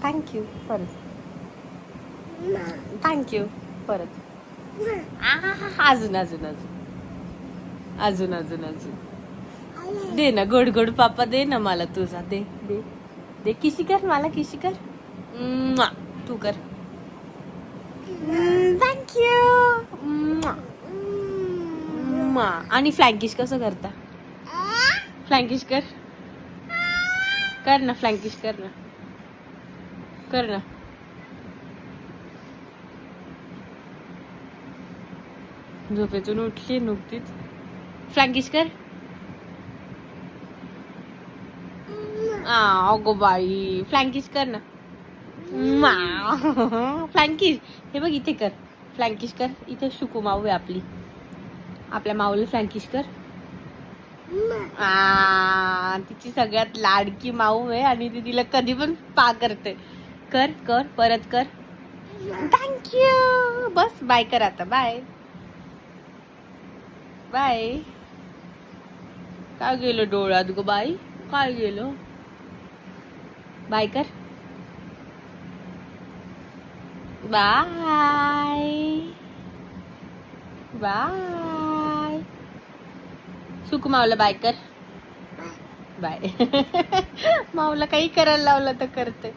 Thank you परत. Thank you परत. अजून अजून अजून अजून अजून अजून दे ना. गोड गोड पापा दे ना मला तुझा. दे दे दे. किशी कर मला. किशी कर. तू कर. थँक्यू. आणि फ्लँकिश कसं करता? फ्लँकिश कर. कर ना फ्लँकिश. कर ना. कर ना. झोपेतून उठली नुकतीच. फ्लँकिश कर. अगो बाई. फ्लँकिश कर ना. फ्लँकिश. हे बघ इथे कर. फ्लँकिश कर. इथे शुकू माऊ आहे आपली. आपल्या माऊला फ्लँकिश कर. तिची सगळ्यात लाडकी माऊ आहे आणि ती तिला कधी पण पा करते. कर कर परत कर. थँक्यू. बस बाय कर आता. Bye bye. काय गेलं डोळ्यात ग बाई? काय गेलं? बाय कर. Bye bye. सुकू माऊला बाय कर. बाय. माऊला काही करायला लावलं तर करते.